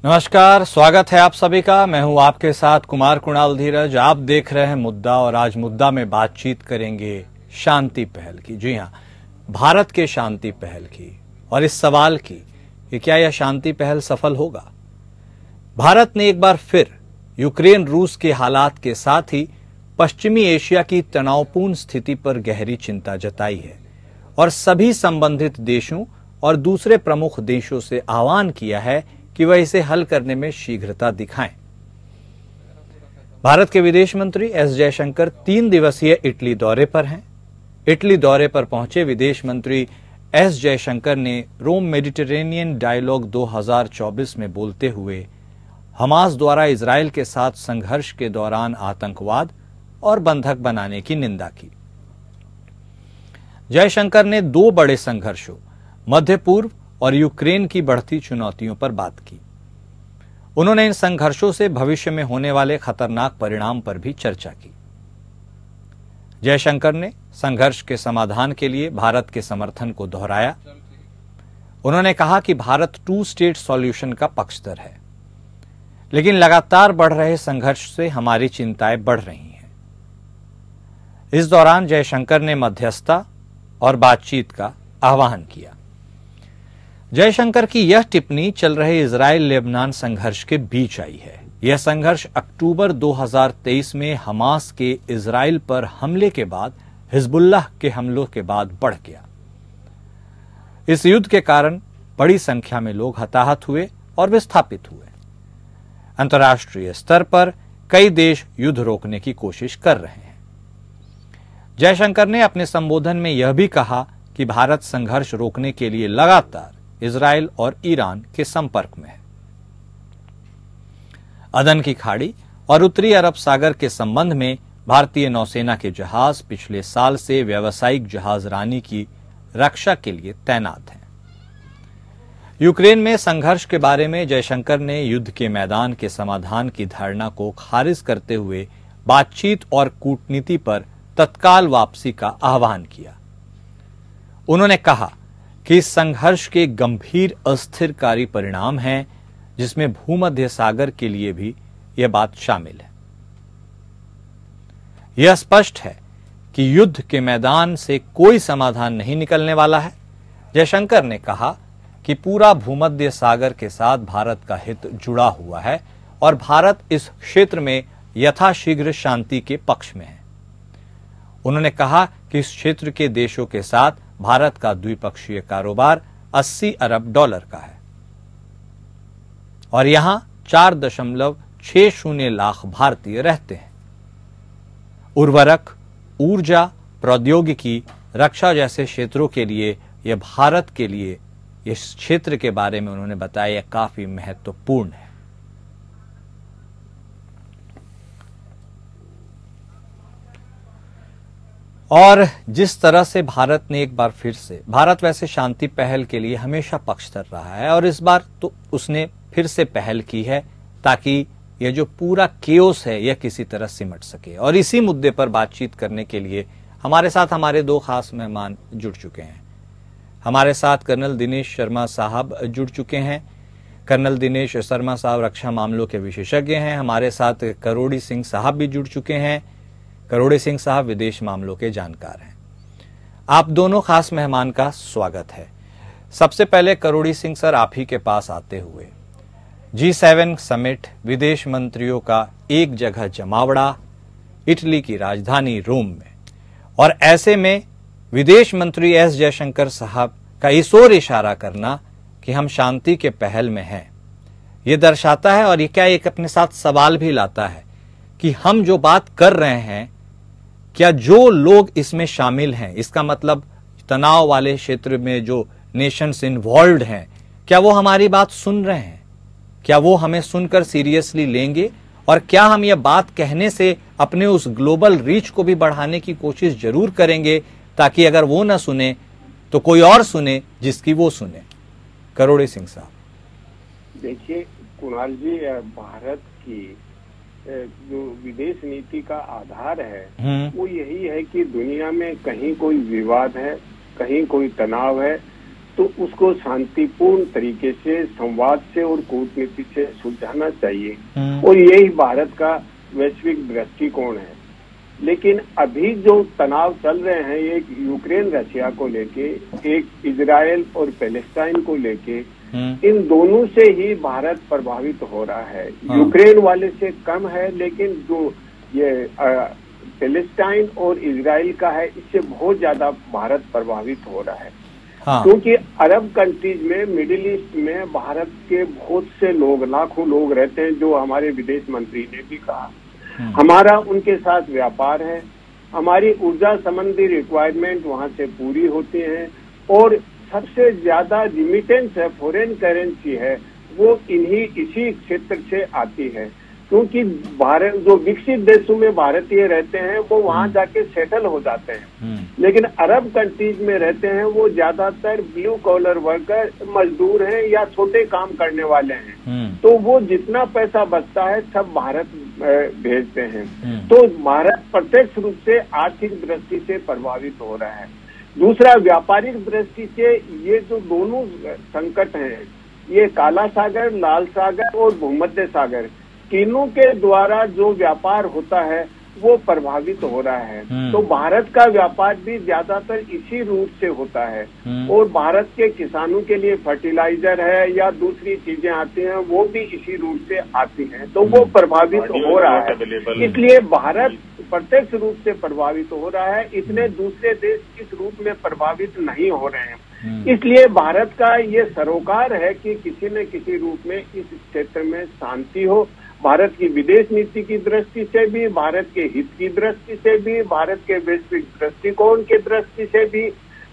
नमस्कार, स्वागत है आप सभी का। मैं हूं आपके साथ कुमार कुणाल धीरज। आप देख रहे हैं मुद्दा और आज मुद्दा में बातचीत करेंगे शांति पहल की। जी हां, भारत के शांति पहल की और इस सवाल की कि क्या यह शांति पहल सफल होगा। भारत ने एक बार फिर यूक्रेन रूस के हालात के साथ ही पश्चिमी एशिया की तनावपूर्ण स्थिति पर गहरी चिंता जताई है और सभी संबंधित देशों और दूसरे प्रमुख देशों से आह्वान किया है कि वह इसे हल करने में शीघ्रता दिखाएं। भारत के विदेश मंत्री एस जयशंकर 3 दिवसीय इटली दौरे पर हैं। इटली दौरे पर पहुंचे विदेश मंत्री एस जयशंकर ने रोम मेडिटेरेनियन डायलॉग 2024 में बोलते हुए हमास द्वारा इजरायल के साथ संघर्ष के दौरान आतंकवाद और बंधक बनाने की निंदा की। जयशंकर ने 2 बड़े संघर्षों, मध्य पूर्व और यूक्रेन की बढ़ती चुनौतियों पर बात की। उन्होंने इन संघर्षों से भविष्य में होने वाले खतरनाक परिणाम पर भी चर्चा की। जयशंकर ने संघर्ष के समाधान के लिए भारत के समर्थन को दोहराया। उन्होंने कहा कि भारत 2 स्टेट सॉल्यूशन का पक्षधर है, लेकिन लगातार बढ़ रहे संघर्ष से हमारी चिंताएं बढ़ रही हैं। इस दौरान जयशंकर ने मध्यस्थता और बातचीत का आह्वान किया। जयशंकर की यह टिप्पणी चल रहे इजराइल लेबनान संघर्ष के बीच आई है। यह संघर्ष अक्टूबर 2023 में हमास के इजराइल पर हमले के बाद हिजबुल्लाह के हमलों के बाद बढ़ गया। इस युद्ध के कारण बड़ी संख्या में लोग हताहत हुए और विस्थापित हुए। अंतर्राष्ट्रीय स्तर पर कई देश युद्ध रोकने की कोशिश कर रहे हैं। जयशंकर ने अपने संबोधन में यह भी कहा कि भारत संघर्ष रोकने के लिए लगातार इजराइल और ईरान के संपर्क में है। अदन की खाड़ी और उत्तरी अरब सागर के संबंध में भारतीय नौसेना के जहाज पिछले साल से व्यावसायिक जहाजरानी की रक्षा के लिए तैनात हैं। यूक्रेन में संघर्ष के बारे में जयशंकर ने युद्ध के मैदान के समाधान की धारणा को खारिज करते हुए बातचीत और कूटनीति पर तत्काल वापसी का आह्वान किया। उन्होंने कहा कि इस संघर्ष के गंभीर अस्थिरकारी परिणाम हैं, जिसमें भूमध्य सागर के लिए भी यह बात शामिल है। यह स्पष्ट है कि युद्ध के मैदान से कोई समाधान नहीं निकलने वाला है। जयशंकर ने कहा कि पूरा भूमध्य सागर के साथ भारत का हित जुड़ा हुआ है और भारत इस क्षेत्र में यथाशीघ्र शांति के पक्ष में है। उन्होंने कहा कि इस क्षेत्र के देशों के साथ भारत का द्विपक्षीय कारोबार 80 अरब डॉलर का है और यहां 4.60 लाख भारतीय रहते हैं। उर्वरक, ऊर्जा, प्रौद्योगिकी, रक्षा जैसे क्षेत्रों के लिए यह भारत के लिए इस क्षेत्र के बारे में उन्होंने बताया यह काफी महत्वपूर्ण है। और जिस तरह से भारत ने एक बार फिर से, भारत वैसे शांति पहल के लिए हमेशा पक्षधर रहा है और इस बार तो उसने फिर से पहल की है ताकि यह जो पूरा केओस है यह किसी तरह सिमट सके। और इसी मुद्दे पर बातचीत करने के लिए हमारे साथ हमारे 2 खास मेहमान जुड़ चुके हैं। हमारे साथ कर्नल दिनेश शर्मा साहब जुड़ चुके हैं। कर्नल दिनेश शर्मा साहब रक्षा मामलों के विशेषज्ञ हैं। हमारे साथ करोड़ी सिंह साहब भी जुड़ चुके हैं। करोड़ी सिंह साहब विदेश मामलों के जानकार हैं। आप दोनों खास मेहमान का स्वागत है। सबसे पहले करोड़ी सिंह सर, आप ही के पास आते हुए, G7 समिट, विदेश मंत्रियों का एक जगह जमावड़ा इटली की राजधानी रोम में, और ऐसे में विदेश मंत्री एस जयशंकर साहब का इस ओर इशारा करना कि हम शांति के पहल में हैं, यह दर्शाता है और ये क्या एक अपने साथ सवाल भी लाता है कि हम जो बात कर रहे हैं, क्या जो लोग इसमें शामिल हैं, इसका मतलब तनाव वाले क्षेत्र में जो नेशंस इन्वॉल्व्ड हैं, क्या वो हमारी बात सुन रहे हैं? क्या वो हमें सुनकर सीरियसली लेंगे? और क्या हम यह बात कहने से अपने उस ग्लोबल रीच को भी बढ़ाने की कोशिश जरूर करेंगे, ताकि अगर वो ना सुने तो कोई और सुने जिसकी वो सुने? करोड़ी सिंह साहब। देखिए कुणाल जी, भारत की जो विदेश नीति का आधार है वो यही है कि दुनिया में कहीं कोई विवाद है, कहीं कोई तनाव है, तो उसको शांतिपूर्ण तरीके से संवाद से और कूटनीति से सुलझाना चाहिए, और यही भारत का वैश्विक दृष्टिकोण है। लेकिन अभी जो तनाव चल रहे हैं, एक यूक्रेन रशिया को लेके, एक इजराइल और पैलेस्टाइन को लेके, इन दोनों से ही भारत प्रभावित हो रहा है। यूक्रेन वाले से कम है, लेकिन जो ये पैलेस्टाइन और इजराइल का है, इससे बहुत ज्यादा भारत प्रभावित हो रहा है। क्योंकि अरब कंट्रीज में, मिडिल ईस्ट में भारत के बहुत से लोग, लाखों लोग रहते हैं, जो हमारे विदेश मंत्री ने भी कहा। हमारा उनके साथ व्यापार है, हमारी ऊर्जा संबंधी रिक्वायरमेंट वहां से पूरी होती है, और सबसे ज्यादा रिमिटेंस है, फॉरेन करेंसी है, वो इसी क्षेत्र से आती है। क्योंकि भारत, जो विकसित देशों में भारतीय रहते हैं, वो वहां जाके सेटल हो जाते हैं, लेकिन अरब कंट्रीज में रहते हैं वो ज्यादातर ब्लू कॉलर वर्कर, मजदूर हैं या छोटे काम करने वाले हैं। तो वो जितना पैसा बचता है सब भारत भेजते हैं। तो भारत प्रत्यक्ष रूप से आर्थिक दृष्टि से प्रभावित हो रहा है। दूसरा, व्यापारिक दृष्टि से ये जो दोनों संकट हैं, ये काला सागर, लाल सागर और भूमध्य सागर, तीनों के द्वारा जो व्यापार होता है वो प्रभावित हो रहा है। तो भारत का व्यापार भी ज्यादातर इसी रूट से होता है, और भारत के किसानों के लिए फर्टिलाइजर है या दूसरी चीजें आती हैं, वो भी इसी रूट से आती हैं, तो वो प्रभावित हो रहा है। इसलिए भारत प्रत्यक्ष रूप से प्रभावित हो रहा है, इतने दूसरे देश इस रूप में प्रभावित नहीं हो रहे हैं। इसलिए भारत का ये सरोकार है कि किसी न किसी रूप में इस क्षेत्र में शांति हो। भारत की विदेश नीति की दृष्टि से भी, भारत के हित की दृष्टि से भी, भारत के वैश्विक दृष्टिकोण की दृष्टि से भी।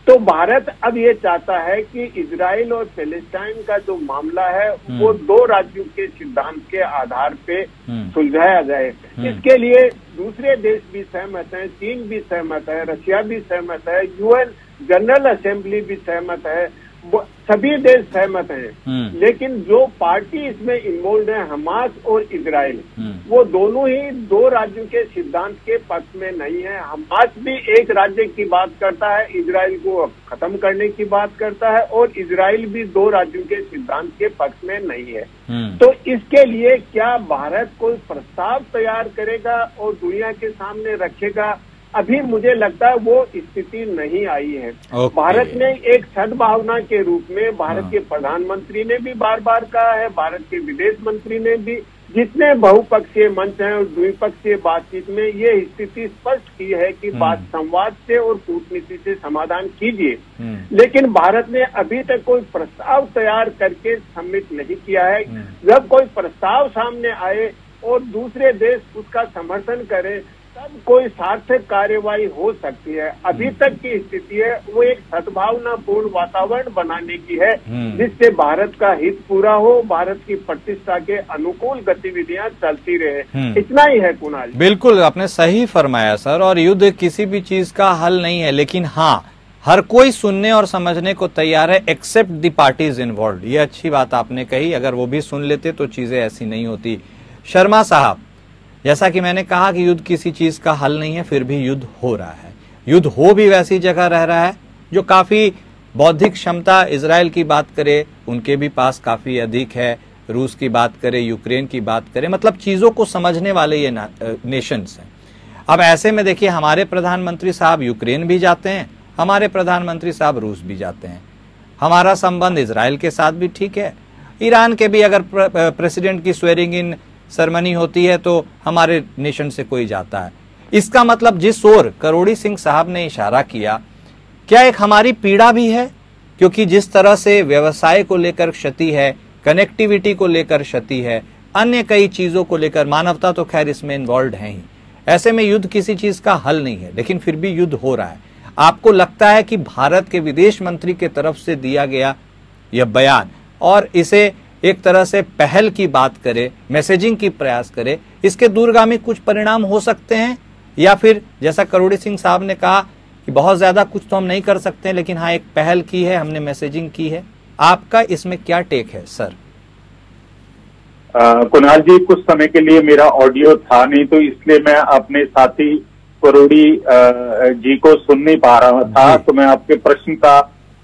तो भारत अब ये चाहता है कि इजराइल और पैलेस्टाइन का जो मामला है वो दो राज्यों के सिद्धांत के आधार पे सुलझाया जाए। इसके लिए दूसरे देश भी सहमत हैं, चीन भी सहमत है, रशिया भी सहमत है, UN जनरल असेंबली भी सहमत है, सभी देश सहमत हैं। लेकिन जो पार्टी इसमें इन्वॉल्व है, हमास और इजराइल, वो दोनों ही दो राज्यों के सिद्धांत के पक्ष में नहीं है। हमास भी एक राज्य की बात करता है, इजराइल को खत्म करने की बात करता है, और इजराइल भी दो राज्यों के सिद्धांत के पक्ष में नहीं है। तो इसके लिए क्या भारत कोई प्रस्ताव तैयार करेगा और दुनिया के सामने रखेगा? अभी मुझे लगता है वो स्थिति नहीं आई है। भारत ने एक सद्भावना के रूप में, भारत के प्रधानमंत्री ने भी बार बार कहा है, भारत के विदेश मंत्री ने भी, जितने बहुपक्षीय मंच हैं और द्विपक्षीय बातचीत में ये स्थिति स्पष्ट की है कि बात संवाद से और कूटनीति से समाधान कीजिए। लेकिन भारत ने अभी तक कोई प्रस्ताव तैयार करके सबमिट नहीं किया है। जब कोई प्रस्ताव सामने आए और दूसरे देश उसका समर्थन करें, तब कोई सार्थक कार्यवाही हो सकती है। अभी तक की स्थिति है वो एक सद्भावनापूर्ण वातावरण बनाने की है, जिससे भारत का हित पूरा हो, भारत की प्रतिष्ठा के अनुकूल गतिविधियां चलती रहे। इतना ही है कुणाल। बिल्कुल, आपने सही फरमाया सर। और युद्ध किसी भी चीज का हल नहीं है, लेकिन हाँ, हर कोई सुनने और समझने को तैयार है, एक्सेप्ट द पार्टीज इन्वॉल्व्ड। ये अच्छी बात आपने कही। अगर वो भी सुन लेते तो चीजें ऐसी नहीं होती। शर्मा साहब, जैसा कि मैंने कहा कि युद्ध किसी चीज का हल नहीं है, फिर भी युद्ध हो रहा है। युद्ध हो भी वैसी जगह रह रहा है जो काफी बौद्धिक क्षमता, इजराइल की बात करें उनके भी पास काफी अधिक है, रूस की बात करें, यूक्रेन की बात करें, मतलब चीजों को समझने वाले ये नेशंस हैं। अब ऐसे में देखिए, हमारे प्रधानमंत्री साहब यूक्रेन भी जाते हैं, हमारे प्रधानमंत्री साहब रूस भी जाते हैं। हमारा संबंध इजराइल के साथ भी ठीक है। ईरान के भी अगर प्रेसिडेंट की स्वेरिंग इन सेरेमनी होती है तो हमारे नेशन से कोई जाता है। इसका मतलब जिस ओर करोड़ी सिंह साहब ने इशारा किया, क्या एक हमारी पीड़ा भी है? क्योंकि जिस तरह से व्यवसाय को लेकर क्षति है, कनेक्टिविटी को लेकर क्षति है, अन्य कई चीजों को लेकर, मानवता तो खैर इसमें इन्वॉल्व है ही। ऐसे में युद्ध किसी चीज का हल नहीं है, लेकिन फिर भी युद्ध हो रहा है। आपको लगता है कि भारत के विदेश मंत्री के तरफ से दिया गया यह बयान, और इसे एक तरह से पहल की बात करे, मैसेजिंग की प्रयास करे, इसके दूरगामी कुछ परिणाम हो सकते हैं? या फिर जैसा करोड़ी सिंह साहब ने कहा कि बहुत ज्यादा कुछ तो हम नहीं कर सकते, लेकिन हाँ एक पहल की है, हमने मैसेजिंग की है। आपका इसमें क्या टेक है सर? कुणाल जी, कुछ समय के लिए मेरा ऑडियो था नहीं, तो इसलिए मैं अपने साथी करोड़ी जी को सुन नहीं पा रहा था, तो मैं आपके प्रश्न का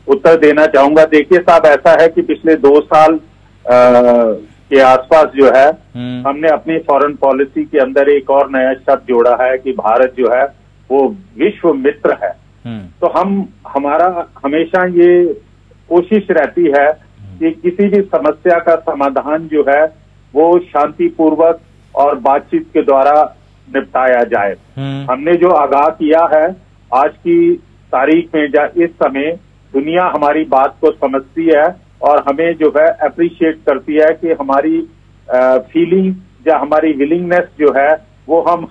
उत्तर देना चाहूंगा। देखिए साहब, ऐसा है कि पिछले 2 साल के आसपास जो है हमने अपनी फॉरेन पॉलिसी के अंदर एक और नया शब्द जोड़ा है कि भारत जो है वो विश्व मित्र है। तो हमारा हमेशा ये कोशिश रहती है कि किसी भी समस्या का समाधान जो है वो शांतिपूर्वक और बातचीत के द्वारा निपटाया जाए। हमने जो आगाह किया है, आज की तारीख में इस समय दुनिया हमारी बात को समझती है और हमें जो है अप्रिशिएट करती है कि हमारी फीलिंग या हमारी विलिंगनेस जो है वो हम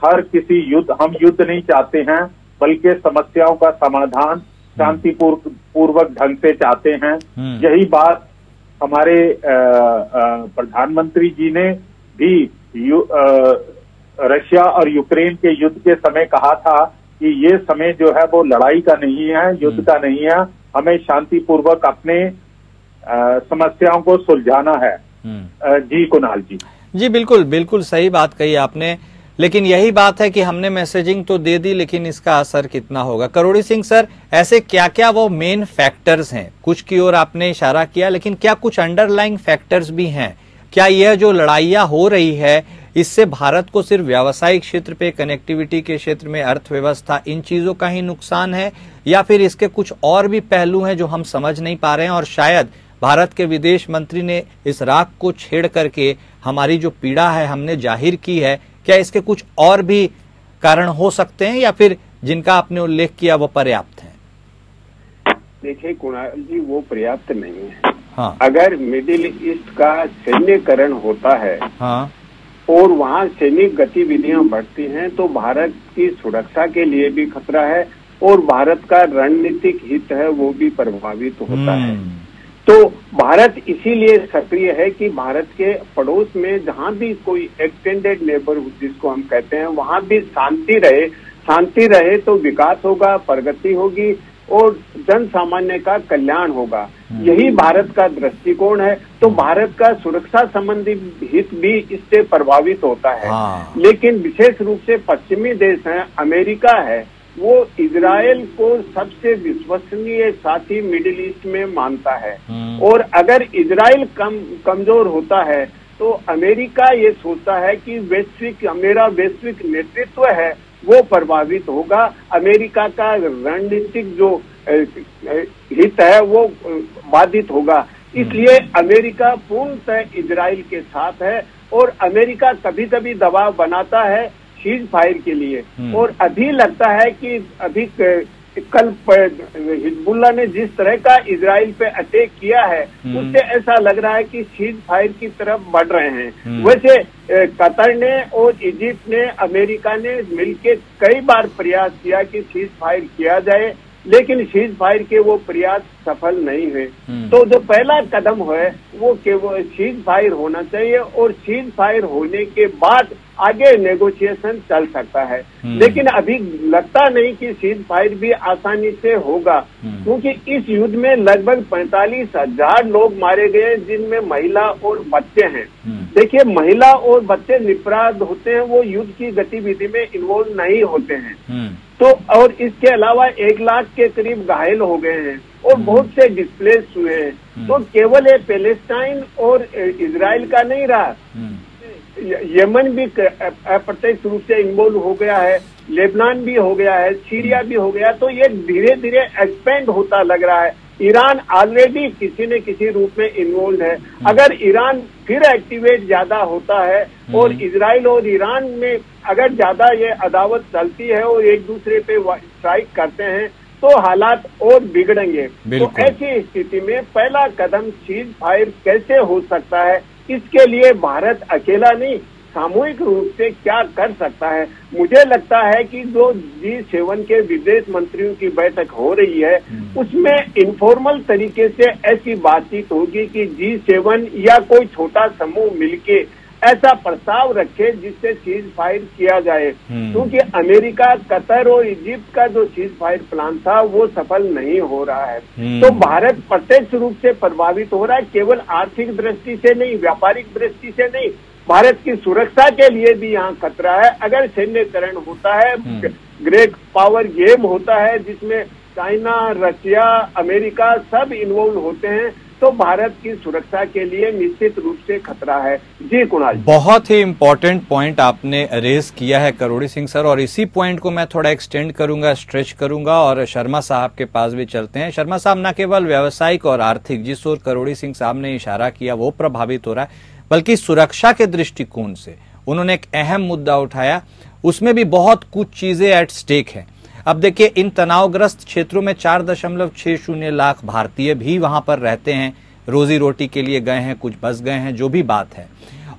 युद्ध नहीं चाहते हैं, बल्कि समस्याओं का समाधान शांतिपूर्वक ढंग से चाहते हैं। यही बात हमारे प्रधानमंत्री जी ने भी रशिया और यूक्रेन के युद्ध के समय कहा था कि ये समय जो है वो लड़ाई का नहीं है, युद्ध का नहीं है, हमें शांतिपूर्वक अपने समस्याओं को सुलझाना है। जी कुणाल जी। जी बिल्कुल बिल्कुल सही बात कही आपने, लेकिन यही बात है कि हमने मैसेजिंग तो दे दी, लेकिन इसका असर कितना होगा। करोड़ी सिंह सर, ऐसे क्या क्या वो मेन फैक्टर्स हैं? कुछ की ओर आपने इशारा किया, लेकिन क्या कुछ अंडरलाइंग फैक्टर्स भी हैं? क्या यह जो लड़ाइयां हो रही है इससे भारत को सिर्फ व्यावसायिक क्षेत्र पे, कनेक्टिविटी के क्षेत्र में, अर्थव्यवस्था, इन चीजों का ही नुकसान है, या फिर इसके कुछ और भी पहलू हैं जो हम समझ नहीं पा रहे हैं और शायद भारत के विदेश मंत्री ने इस राग को छेड़ करके हमारी जो पीड़ा है हमने जाहिर की है? क्या इसके कुछ और भी कारण हो सकते हैं या फिर जिनका आपने उल्लेख किया वो पर्याप्त है? देखिए कुणाल जी, वो पर्याप्त नहीं है। हाँ। अगर मिडिल ईस्ट का सैन्यकरण होता है, हाँ, और वहाँ सैनिक गतिविधियां बढ़ती हैं तो भारत की सुरक्षा के लिए भी खतरा है और भारत का रणनीतिक हित है वो भी प्रभावित होता है। तो भारत इसीलिए सक्रिय है कि भारत के पड़ोस में जहां भी कोई एक्सटेंडेड नेबरहुड जिसको हम कहते हैं, वहां भी शांति रहे तो विकास होगा, प्रगति होगी और जन सामान्य का कल्याण होगा। यही भारत का दृष्टिकोण है। तो भारत का सुरक्षा संबंधी हित भी इससे प्रभावित होता है। हाँ। लेकिन विशेष रूप से पश्चिमी देश हैं, अमेरिका है, वो इजराइल को सबसे विश्वसनीय साथी मिडिल ईस्ट में मानता है। और अगर इजराइल कमजोर होता है तो अमेरिका ये सोचता है कि मेरा वैश्विक नेतृत्व है वो प्रभावित होगा, अमेरिका का रणनीतिक जो हित है वो बाधित होगा। इसलिए अमेरिका पूर्णतः इजराइल के साथ है और अमेरिका कभी कभी दबाव बनाता है सीज फायर के लिए। और अभी लगता है कि अभी कल हिजबुल्लाह ने जिस तरह का इजराइल पे अटैक किया है उससे ऐसा लग रहा है कि सीज फायर की तरफ बढ़ रहे हैं। वैसे कतर ने और इजिप्ट ने, अमेरिका ने मिलकर कई बार प्रयास किया कि सीज फायर किया जाए, लेकिन सीज फायर के वो प्रयास सफल नहीं हुए। तो जो पहला कदम है वो केवल सीज फायर होना चाहिए और सीज फायर होने के बाद आगे नेगोशिएशन चल सकता है। लेकिन अभी लगता नहीं कि सीज फायर भी आसानी से होगा, क्योंकि इस युद्ध में लगभग 45,000 लोग मारे गए जिनमें महिला और बच्चे हैं। देखिए, महिला और बच्चे निरपराध होते हैं, वो युद्ध की गतिविधि में इन्वॉल्व नहीं होते हैं। तो और इसके अलावा 1 लाख के करीब घायल हो गए हैं और बहुत से डिस्प्लेस हुए हैं। तो केवल ये पैलेस्टाइन और इजराइल का नहीं रहा, यमन भी अप्रत्यक्ष रूप से इन्वॉल्व हो गया है, लेबनान भी हो गया है, सीरिया भी हो गया। तो ये धीरे धीरे एक्सपेंड होता लग रहा है। ईरान ऑलरेडी किसी न किसी रूप में इन्वॉल्व है। अगर ईरान फिर एक्टिवेट ज्यादा होता है और इजराइल और ईरान में अगर ज्यादा ये अदावत चलती है और एक दूसरे पे स्ट्राइक करते हैं तो हालात और बिगड़ेंगे। तो ऐसी स्थिति में पहला कदम सीज फायर कैसे हो सकता है, इसके लिए भारत अकेला नहीं, सामूहिक रूप से क्या कर सकता है। मुझे लगता है कि जो G7 के विदेश मंत्रियों की बैठक हो रही है उसमें इनफॉर्मल तरीके से ऐसी बातचीत होगी कि G7 या कोई छोटा समूह मिलके ऐसा प्रस्ताव रखे जिससे सीज फायर किया जाए, क्योंकि अमेरिका, कतर और इजिप्ट का जो सीज फायर प्लान था वो सफल नहीं हो रहा है। तो भारत प्रत्यक्ष रूप से प्रभावित हो रहा है, केवल आर्थिक दृष्टि से नहीं, व्यापारिक दृष्टि से नहीं, भारत की सुरक्षा के लिए भी यहाँ खतरा है। अगर सैन्यकरण होता है, ग्रेट पावर गेम होता है जिसमें चाइना, रशिया, अमेरिका सब इन्वॉल्व होते हैं, तो भारत की सुरक्षा के लिए निश्चित रूप से खतरा है। जी कुणाल, बहुत ही इम्पोर्टेंट पॉइंट आपने रेज किया है करोड़ी सिंह सर, और इसी पॉइंट को मैं थोड़ा एक्सटेंड करूंगा, स्ट्रेच करूंगा और शर्मा साहब के पास भी चलते हैं। शर्मा साहब, न केवल व्यावसायिक और आर्थिक, जिस ओर करोड़ी सिंह साहब ने इशारा किया वो प्रभावित हो रहा है, बल्कि सुरक्षा के दृष्टिकोण से उन्होंने एक अहम मुद्दा उठाया, उसमें भी बहुत कुछ चीजें एट स्टेक है। अब देखिए, इन तनावग्रस्त क्षेत्रों में 4.60 लाख भारतीय भी वहां पर रहते हैं, रोजी रोटी के लिए गए हैं, कुछ बस गए हैं, जो भी बात है।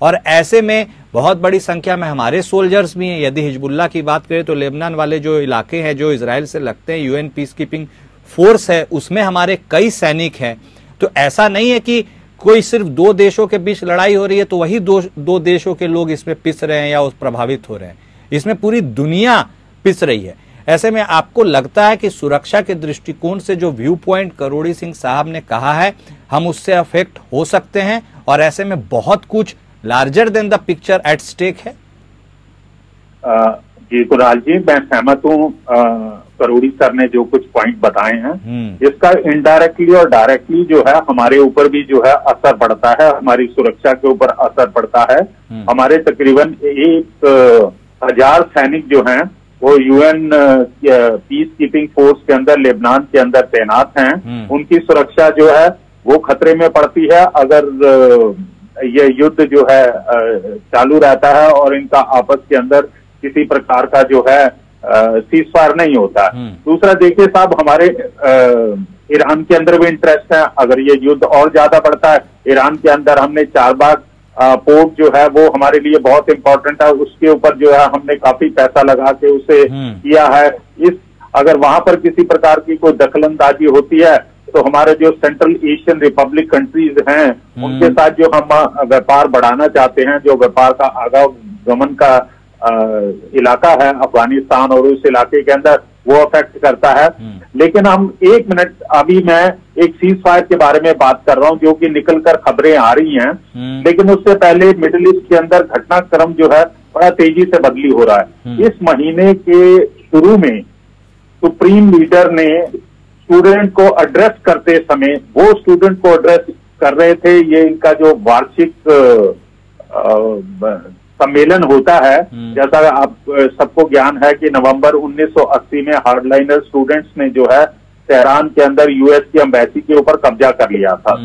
और ऐसे में बहुत बड़ी संख्या में हमारे सोल्जर्स भी हैं। यदि हिजबुल्लाह की बात करें तो लेबनान वाले जो इलाके हैं जो इजराइल से लगते हैं, यूएन पीस कीपिंग फोर्स है, उसमें हमारे कई सैनिक हैं। तो ऐसा नहीं है कि कोई सिर्फ दो देशों के बीच लड़ाई हो रही है तो वही दो देशों के लोग इसमें पिस रहे हैं या उस प्रभावित हो रहे हैं, इसमें पूरी दुनिया पिस रही है। ऐसे में आपको लगता है कि सुरक्षा के दृष्टिकोण से जो व्यू पॉइंट करोड़ी सिंह साहब ने कहा है, हम उससे अफेक्ट हो सकते हैं, और ऐसे में बहुत कुछ larger than the picture at stake है? जी कुणाल जी, मैं सहमत हूँ करोड़ी सर ने जो कुछ पॉइंट बताए हैं, इसका इनडायरेक्टली और डायरेक्टली जो है हमारे ऊपर भी जो है असर पड़ता है, हमारी सुरक्षा के ऊपर असर पड़ता है। हमारे तकरीबन 1000 सैनिक जो हैं वो यूएन पीस कीपिंग फोर्स के अंदर लेबनान के अंदर तैनात हैं। उनकी सुरक्षा जो है वो खतरे में पड़ती है अगर ये युद्ध जो है चालू रहता है और इनका आपस के अंदर किसी प्रकार का जो है सीज फायर नहीं होता। दूसरा देखिए साहब, हमारे ईरान के अंदर भी इंटरेस्ट है। अगर ये युद्ध और ज्यादा बढ़ता है, ईरान के अंदर हमने चारबाग पोर्ट जो है वो हमारे लिए बहुत इंपॉर्टेंट है, उसके ऊपर जो है हमने काफी पैसा लगा के उसे किया है। अगर वहां पर किसी प्रकार की कोई दखलंदाजी होती है तो हमारे जो सेंट्रल एशियन रिपब्लिक कंट्रीज हैं उनके साथ जो हम व्यापार बढ़ाना चाहते हैं, जो व्यापार का आवागमन का इलाका है अफगानिस्तान और उस इलाके के अंदर, वो अफेक्ट करता है। लेकिन हम एक मिनट, अभी मैं एक सीज फायर के बारे में बात कर रहा हूं जो कि निकलकर खबरें आ रही हैं, लेकिन उससे पहले मिडिल ईस्ट के अंदर घटनाक्रम जो है बड़ा तेजी से बदली हो रहा है। इस महीने के शुरू में सुप्रीम लीडर ने स्टूडेंट को एड्रेस करते समय, वो स्टूडेंट को एड्रेस कर रहे थे, ये इनका जो वार्षिक सम्मेलन होता है, जैसा आप सबको ज्ञान है कि नवंबर 1980 में हार्डलाइनर स्टूडेंट्स ने जो है तेहरान के अंदर यूएस की एम्बेसी के ऊपर कब्जा कर लिया था।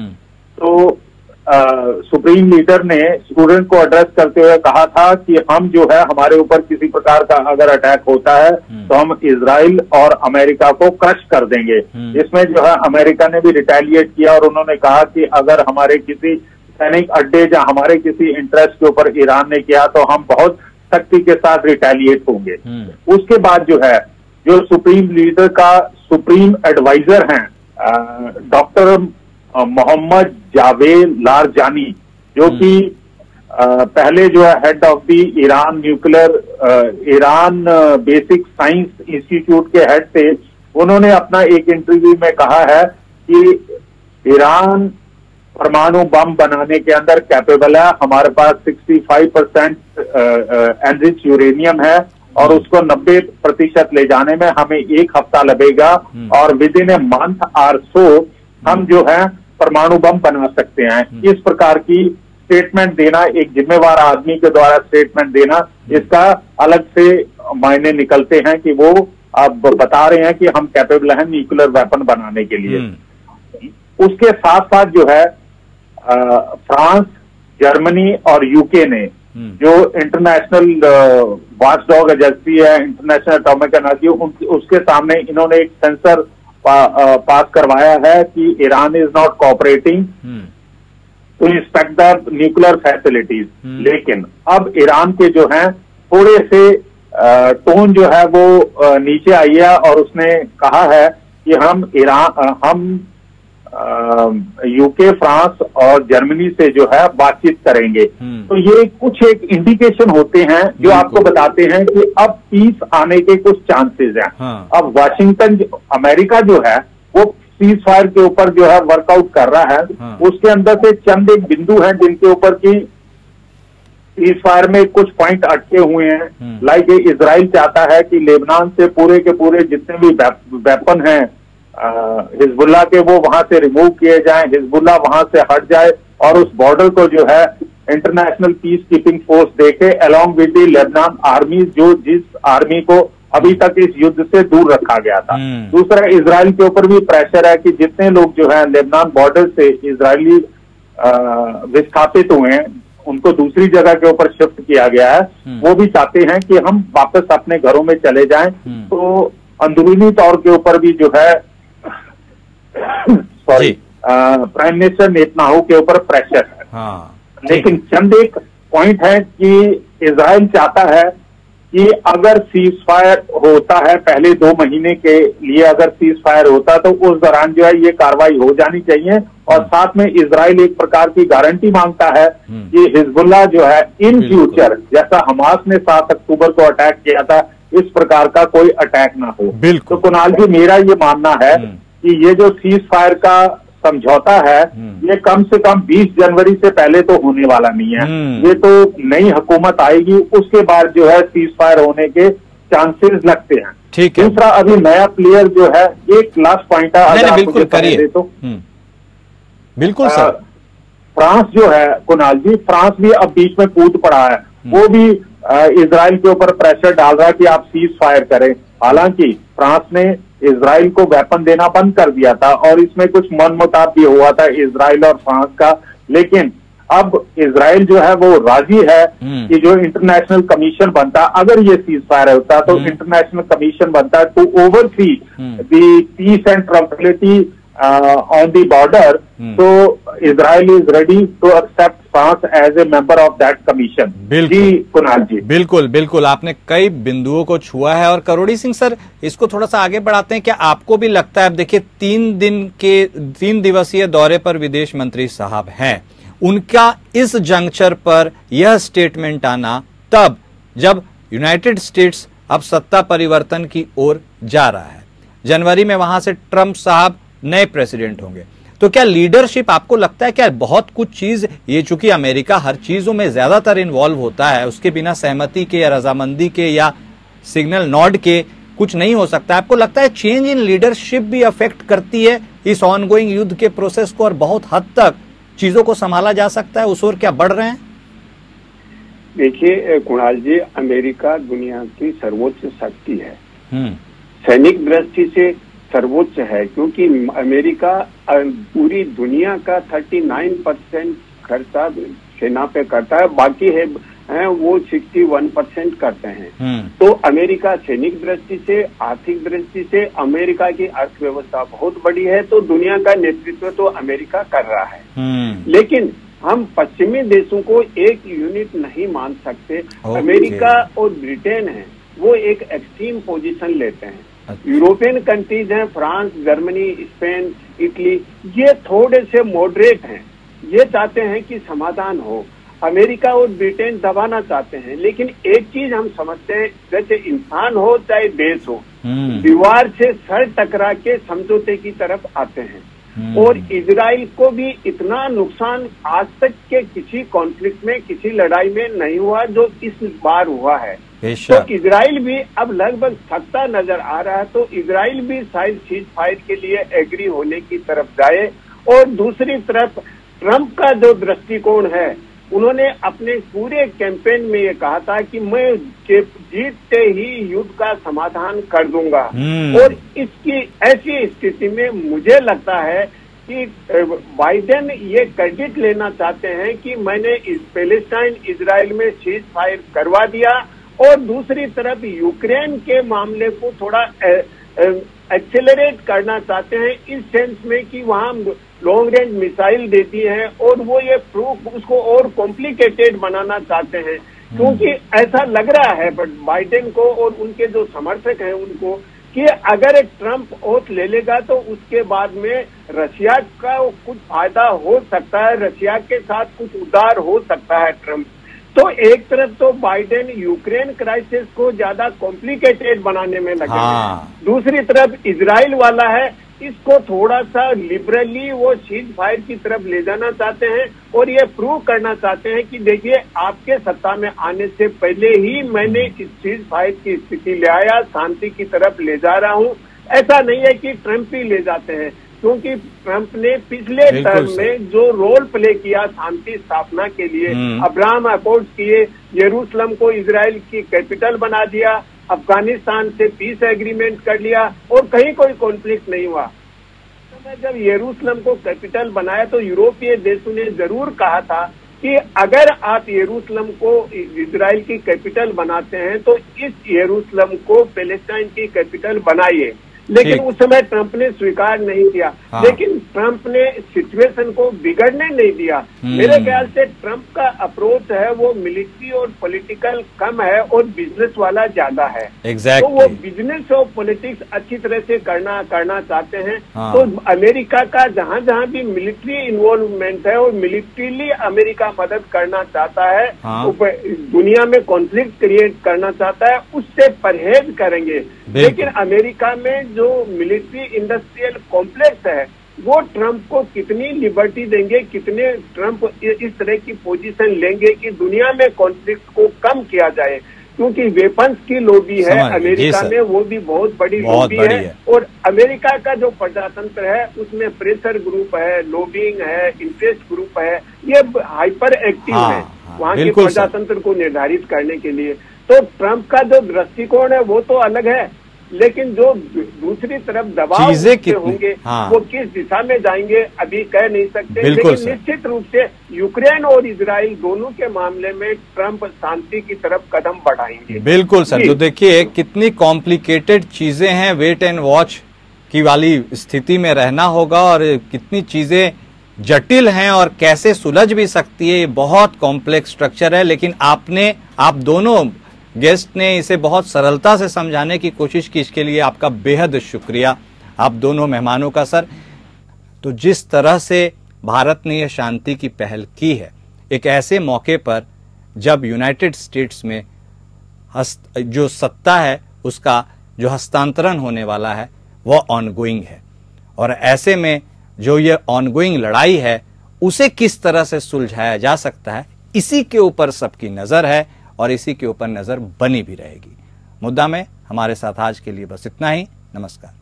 तो सुप्रीम लीडर ने स्टूडेंट को एड्रेस करते हुए कहा था कि हम जो है, हमारे ऊपर किसी प्रकार का अगर अटैक होता है तो हम इजराइल और अमेरिका को क्रश कर देंगे। इसमें जो है अमेरिका ने भी रिटेलिएट किया और उन्होंने कहा कि अगर हमारे किसी सैनिक अड्डे या हमारे किसी इंटरेस्ट के ऊपर ईरान ने किया तो हम बहुत सख्ती के साथ रिटेलिएट होंगे। उसके बाद जो है, जो सुप्रीम लीडर का सुप्रीम एडवाइजर हैं डॉक्टर मोहम्मद जावेद लारजानी, जो कि पहले जो है head of the Iran basic science institute के हेड थे, उन्होंने अपना एक इंटरव्यू में कहा है कि ईरान परमाणु बम बनाने के अंदर कैपेबल है। हमारे पास 65% एनरिच यूरेनियम है और उसको 90% ले जाने में हमें 1 हफ्ता लगेगा और विद इन ए मंथ और सो हम जो है परमाणु बम बना सकते हैं। इस प्रकार की स्टेटमेंट देना, एक जिम्मेवार आदमी के द्वारा स्टेटमेंट देना, इसका अलग से मायने निकलते हैं कि वो अब बता रहे हैं कि हम कैपेबल हैं न्यूक्लियर वेपन बनाने के लिए। उसके साथ साथ जो है फ्रांस, जर्मनी और यूके ने जो इंटरनेशनल वॉचडॉग एजेंसी है, इंटरनेशनल एटॉमिक एनर्जी, उसके सामने इन्होंने एक सेंसर पास करवाया है कि Iran is not cooperating to inspect the nuclear facilities. लेकिन अब ईरान के जो हैं थोड़े से टोन जो है वो नीचे आई है और उसने कहा है कि हम यूके, फ्रांस और जर्मनी से जो है बातचीत करेंगे। तो ये कुछ एक इंडिकेशन होते हैं जो आपको बताते हैं कि अब पीस आने के कुछ चांसेस हैं। अब वाशिंगटन, अमेरिका जो है वो सीज फायर के ऊपर जो है वर्कआउट कर रहा है। उसके अंदर से चंद एक बिंदु हैं जिनके ऊपर की सीज फायर में कुछ पॉइंट अटके हुए हैं। लाइक इजराइल चाहता है कि लेबनान से पूरे के पूरे जितने भी वेपन हैं हिजबुल्लाह के वो वहां से रिमूव किए जाएं, हिजबुल्लाह वहां से हट जाए और उस बॉर्डर को जो है इंटरनेशनल पीस कीपिंग फोर्स देके along with the Lebanon army, जो जिस आर्मी को अभी तक इस युद्ध से दूर रखा गया था। दूसरा, इजराइल के ऊपर भी प्रेशर है कि जितने लोग जो है लेबनान बॉर्डर से इजरायली विस्थापित हुए हैं उनको दूसरी जगह के ऊपर शिफ्ट किया गया है, वो भी चाहते हैं कि हम वापस अपने घरों में चले जाएं। तो अंदरूनी तौर के ऊपर भी जो है सॉरी प्राइम मिनिस्टर नेतन्याहू के ऊपर प्रेशर है। हाँ, लेकिन चंद एक पॉइंट है कि इजराइल चाहता है कि अगर सीज फायर होता है, पहले 2 महीने के लिए अगर सीज फायर होता तो उस दौरान जो है ये कार्रवाई हो जानी चाहिए। और साथ में इजराइल एक प्रकार की गारंटी मांगता है कि हिजबुल्लाह जो है इन फ्यूचर, जैसा हमास ने 7 अक्टूबर को अटैक किया था, इस प्रकार का कोई अटैक ना हो। तो कुणाल जी, मेरा ये मानना है कि ये जो सीज फायर का समझौता है ये कम से कम 20 जनवरी से पहले तो होने वाला नहीं है। ये तो नई हुकूमत आएगी उसके बाद जो है सीज फायर होने के चांसेस लगते हैं। ठीक है। दूसरा, अभी नया प्लेयर जो है, एक लास्ट पॉइंट है, अगर आप मुझे करिए तो बिल्कुल सर। फ्रांस जो है कुणाल जी, फ्रांस भी अब बीच में कूद पड़ा है, वो भी इजराइल के ऊपर प्रेशर डाल रहा है कि आप सीज फायर करें। हालांकि फ्रांस ने इजराइल को वेपन देना बंद कर दिया था और इसमें कुछ मनमुटाव भी हुआ था इजराइल और फ्रांस का, लेकिन अब इजराइल जो है वो राजी है कि जो इंटरनेशनल कमीशन बनता, अगर ये सीज फायर होता तो इंटरनेशनल कमीशन बनता to oversee the peace and tranquillity on the border, so Israel is ready to accept France as a member of that commission। जी कुणाल जी, बिल्कुल बिल्कुल, आपने कई बिंदुओं को छुआ है। और करोड़ी सिंह सर, इसको थोड़ा सा आगे बढ़ाते हैं। क्या आपको भी लगता है, अब देखिए 3 दिवसीय दौरे पर विदेश मंत्री साहब हैं, उनका इस जंक्चर पर यह स्टेटमेंट आना तब जब यूनाइटेड स्टेट्स अब सत्ता परिवर्तन की ओर जा रहा है, जनवरी में वहां से ट्रंप साहब नए प्रेसिडेंट होंगे, तो क्या लीडरशिप, आपको लगता है क्या बहुत कुछ चीज, ये चूंकि अमेरिका हर चीजों में ज्यादातर इन्वॉल्व होता है, उसके बिना सहमति के या रजामंदी के या सिग्नल नॉड के कुछ नहीं हो सकता, आपको लगता है चेंज इन लीडरशिप भी अफेक्ट करती है इस ऑनगोइंग युद्ध के प्रोसेस को और बहुत हद तक चीजों को संभाला जा सकता है, उस ओर क्या बढ़ रहे हैं? देखिए कुणाल जी, अमेरिका दुनिया की सर्वोच्च शक्ति है, सैनिक दृष्टि से सर्वोच्च है, क्योंकि अमेरिका पूरी दुनिया का 39% खर्चा सेना पे करता है, बाकी है वो 61% करते हैं। तो अमेरिका सैनिक दृष्टि से, आर्थिक दृष्टि से अमेरिका की अर्थव्यवस्था बहुत बड़ी है, तो दुनिया का नेतृत्व तो अमेरिका कर रहा है। लेकिन हम पश्चिमी देशों को एक यूनिट नहीं मान सकते। अमेरिका और ब्रिटेन है वो एक एक्सट्रीम पोजीशन लेते हैं। यूरोपियन कंट्रीज हैं, फ्रांस, जर्मनी, स्पेन, इटली, ये थोड़े से मॉडरेट हैं, ये चाहते हैं कि समाधान हो। अमेरिका और ब्रिटेन दबाना चाहते हैं। लेकिन एक चीज हम समझते हैं, जैसे इंसान हो चाहे देश हो, दीवार से सर टकरा के समझौते की तरफ आते हैं। और इजराइल को भी इतना नुकसान आज तक के किसी कॉन्फ्लिक्ट में, किसी लड़ाई में नहीं हुआ जो इस बार हुआ है। तो इजराइल भी अब लगभग थकता नजर आ रहा है, तो इजराइल भी शायद सीज फायर के लिए एग्री होने की तरफ जाए। और दूसरी तरफ ट्रंप का जो दृष्टिकोण है, उन्होंने अपने पूरे कैंपेन में ये कहा था कि मैं जीतते ही युद्ध का समाधान कर दूंगा। और इसकी ऐसी स्थिति में मुझे लगता है कि बाइडेन ये क्रेडिट लेना चाहते हैं कि मैंने इस पैलेस्टाइन इजराइल में सीज फायर करवा दिया, और दूसरी तरफ यूक्रेन के मामले को थोड़ा एक्सेलरेट करना चाहते हैं, इस सेंस में कि वहां लॉन्ग रेंज मिसाइल देती हैं और वो ये प्रूफ उसको और कॉम्प्लिकेटेड बनाना चाहते हैं। क्योंकि ऐसा लग रहा है बाइडेन को और उनके जो समर्थक हैं उनको कि अगर ट्रंप ओथ ले लेगा तो उसके बाद में रशिया का कुछ फायदा हो सकता है, रशिया के साथ कुछ उधार हो सकता है ट्रंप। तो एक तरफ तो बाइडेन यूक्रेन क्राइसिस को ज्यादा कॉम्प्लिकेटेड बनाने में लगे हैं, दूसरी तरफ इजराइल वाला है, इसको थोड़ा सा लिबरली वो सीज फायर की तरफ ले जाना चाहते हैं और ये प्रूव करना चाहते हैं कि देखिए आपके सत्ता में आने से पहले ही मैंने इस सीज फायर की स्थिति ले आया, शांति की तरफ ले जा रहा हूँ। ऐसा नहीं है कि ट्रंप ही ले जाते हैं, क्योंकि ट्रंप ने पिछले टर्म में जो रोल प्ले किया शांति स्थापना के लिए, अब्राहम अकॉर्ड्स किए, यरूशलेम को इजराइल की कैपिटल बना दिया, अफगानिस्तान से पीस एग्रीमेंट कर लिया और कहीं कोई कॉन्फ्लिक्ट नहीं हुआ। जब यरूशलेम को कैपिटल बनाया तो यूरोपीय देशों ने जरूर कहा था कि अगर आप यरूशलेम को इजराइल की कैपिटल बनाते हैं तो इस यरूशलेम को पैलेस्टाइन की कैपिटल बनाइए, लेकिन उस समय ट्रंप ने स्वीकार नहीं किया। हाँ। लेकिन ट्रंप ने सिचुएशन को बिगड़ने नहीं दिया। मेरे ख्याल से ट्रंप का अप्रोच है वो मिलिट्री और पॉलिटिकल कम है और बिजनेस वाला ज्यादा है। तो वो बिजनेस और पॉलिटिक्स अच्छी तरह से करना चाहते हैं। हाँ। तो अमेरिका का जहां जहां भी मिलिट्री इन्वॉल्वमेंट है और मिलिट्रीली अमेरिका मदद करना चाहता है, हाँ। दुनिया में कॉन्फ्लिक्ट क्रिएट करना चाहता है, उससे परहेज करेंगे। लेकिन अमेरिका में जो मिलिट्री इंडस्ट्रियल कॉम्प्लेक्स है वो ट्रंप को कितनी लिबर्टी देंगे, कितने ट्रंप इस तरह की पोजीशन लेंगे कि दुनिया में कॉन्फ्लिक्ट को कम किया जाए, क्योंकि वेपन्स की लॉबी है अमेरिका में, वो भी बहुत बड़ी लॉबी है। और अमेरिका का जो प्रजातंत्र है उसमें प्रेशर ग्रुप है, लॉबिंग है, इंटरेस्ट ग्रुप है, ये हाइपर एक्टिव है वहाँ के प्रजातंत्र को निर्धारित करने के लिए। तो ट्रंप का जो दृष्टिकोण है वो तो अलग है, लेकिन जो दूसरी तरफ दबाव होंगे, हाँ। वो किस दिशा में जाएंगे अभी कह नहीं सकते। लेकिन निश्चित रूप से यूक्रेन और इजराइल दोनों के मामले में ट्रंप शांति की तरफ कदम बढ़ाएंगे। बिल्कुल सर, तो देखिए कितनी कॉम्प्लिकेटेड चीजें हैं, वेट एंड वॉच की वाली स्थिति में रहना होगा और कितनी चीजें जटिल हैं और कैसे सुलझ भी सकती है, ये बहुत कॉम्प्लेक्स स्ट्रक्चर है। लेकिन आप दोनों गेस्ट ने इसे बहुत सरलता से समझाने की कोशिश की, इसके लिए आपका बेहद शुक्रिया आप दोनों मेहमानों का सर। तो जिस तरह से भारत ने यह शांति की पहल की है एक ऐसे मौके पर जब यूनाइटेड स्टेट्स में जो सत्ता है उसका जो हस्तांतरण होने वाला है वह ऑनगोइंग है, और ऐसे में जो ये ऑनगोइंग लड़ाई है उसे किस तरह से सुलझाया जा सकता है, इसी के ऊपर सबकी नजर है और इसी के ऊपर नजर बनी भी रहेगी। मुद्दा में हमारे साथ आज के लिए बस इतना ही। नमस्कार।